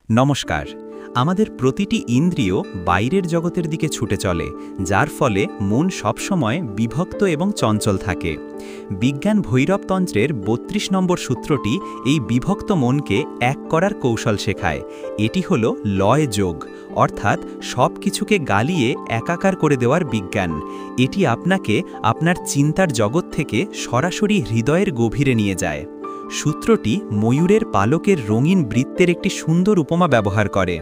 নমস্কার। আমাদের প্রতিটি ইন্দ্রিয় বাইরের জগতের দিকে ছুটে চলে, যার ফলে মন সবসময় বিভক্ত এবং চঞ্চল থাকে। বিজ্ঞান ভৈরবতন্ত্রের ৩২ নম্বর সূত্রটি এই বিভক্ত মনকে এক করার কৌশল শেখায়। এটি হল লয় যোগ, অর্থাৎ সব কিছুকে গালিয়ে একাকার করে দেওয়ার বিজ্ঞান। এটি আপনাকে আপনার চিন্তার জগৎ থেকে সরাসরি হৃদয়ের গভীরে নিয়ে যায়। সূত্রটি ময়ূরের পালকের রঙিন বৃত্তের একটি সুন্দর উপমা ব্যবহার করে।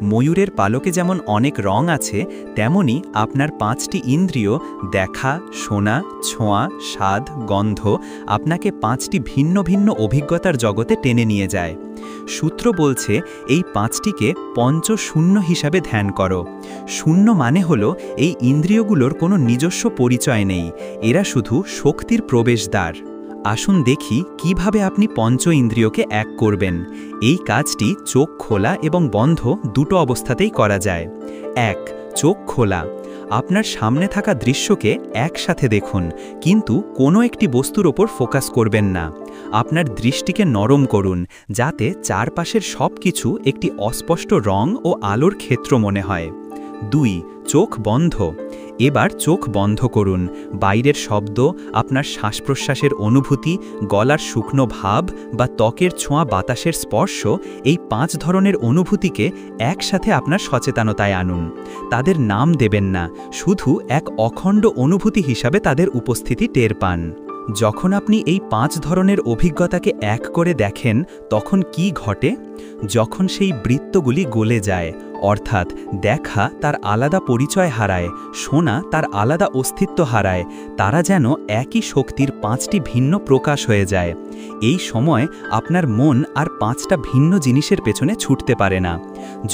ময়ূরের পালকে যেমন অনেক রং আছে, তেমনি আপনার ৫টি ইন্দ্রিয় দেখা, শোনা, ছোঁয়া, স্বাদ, গন্ধ আপনাকে ৫টি ভিন্ন ভিন্ন অভিজ্ঞতার জগতে টেনে নিয়ে যায়। সূত্র বলছে এই ৫টিকে পঞ্চশূন্য হিসাবে ধ্যান করো। শূন্য মানে হলো এই ইন্দ্রিয়গুলোর কোনো নিজস্ব পরিচয় নেই, এরা শুধু শক্তির প্রবেশদ্বার। আসুন দেখি কিভাবে আপনি পঞ্চ ইন্দ্রিয়কে এক করবেন। এই কাজটি চোখ খোলা এবং বন্ধ দুটো অবস্থাতেই করা যায়। ১. চোখ খোলা। আপনার সামনে থাকা দৃশ্যকে একসাথে দেখুন, কিন্তু কোনো একটি বস্তুর ওপর ফোকাস করবেন না। আপনার দৃষ্টিকে নরম করুন, যাতে চারপাশের সব কিছু একটি অস্পষ্ট রং ও আলোর ক্ষেত্র মনে হয়। ২. চোখ বন্ধ। এবার চোখ বন্ধ করুন। বাইরের শব্দ, আপনার শ্বাস-প্রশ্বাসের অনুভূতি, গলার শুকনো ভাব বা ত্বকের ছোঁয়া, বাতাসের স্পর্শ, এই ৫ ধরনের অনুভূতিকে একসাথে আপনার সচেতনতায় আনুন। তাদের নাম দেবেন না, শুধু এক অখণ্ড অনুভূতি হিসাবে তাদের উপস্থিতি টের পান। যখন আপনি এই ৫ ধরনের অভিজ্ঞতাকে এক করে দেখেন, তখন কি ঘটে? যখন সেই বৃত্তগুলি গলে যায়, অর্থাৎ দেখা তার আলাদা পরিচয় হারায়, শোনা তার আলাদা অস্তিত্ব হারায়, তারা যেন একই শক্তির ৫টি ভিন্ন প্রকাশ হয়ে যায়। এই সময় আপনার মন আর ৫টা ভিন্ন জিনিসের পেছনে ছুটতে পারে না।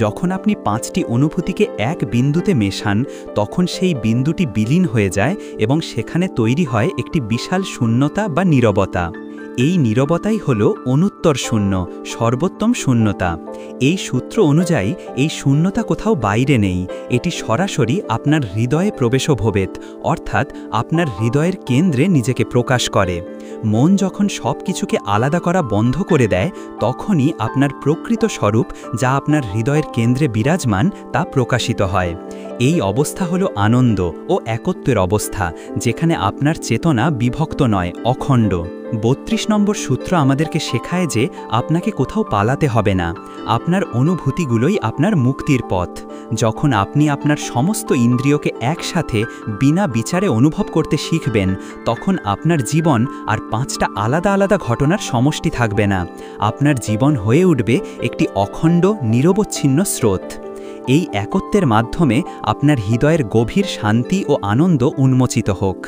যখন আপনি ৫টি অনুভূতিকে এক বিন্দুতে মেশান, তখন সেই বিন্দুটি বিলীন হয়ে যায় এবং সেখানে তৈরি হয় একটি বিশাল শূন্যতা বা নীরবতা। এই নীরবতাই হল অনুত্তর শূন্য, সর্বোত্তম শূন্যতা। এই সূত্র অনুযায়ী এই শূন্যতা কোথাও বাইরে নেই, এটি সরাসরি আপনার হৃদয়ে প্রবেশভবেত, অর্থাৎ আপনার হৃদয়ের কেন্দ্রে নিজেকে প্রকাশ করে। মন যখন সব কিছুকে আলাদা করা বন্ধ করে দেয়, তখনই আপনার প্রকৃত স্বরূপ, যা আপনার হৃদয়ের কেন্দ্রে বিরাজমান, তা প্রকাশিত হয়। এই অবস্থা হল আনন্দ ও একত্বের অবস্থা, যেখানে আপনার চেতনা বিভক্ত নয়, অখণ্ড। ৩২ নম্বর সূত্র আমাদেরকে শেখায় যে আপনাকে কোথাও পালাতে হবে না, আপনার অনুভূতিগুলোই আপনার মুক্তির পথ। যখন আপনি আপনার সমস্ত ইন্দ্রিয়কে একসাথে বিনা বিচারে অনুভব করতে শিখবেন, তখন আপনার জীবন আর ৫টা আলাদা আলাদা ঘটনার সমষ্টি থাকবে না। আপনার জীবন হয়ে উঠবে একটি অখণ্ড নিরবচ্ছিন্ন স্রোত। এই একত্বের মাধ্যমে আপনার হৃদয়ের গভীর শান্তি ও আনন্দ উন্মোচিত হোক।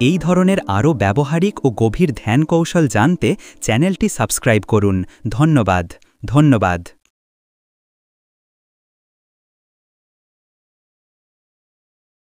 এই ধরনের আরও ব্যবহারিক ও গভীর ধ্যান কৌশল জানতে চ্যানেলটি সাবস্ক্রাইব করুন। ধন্যবাদ।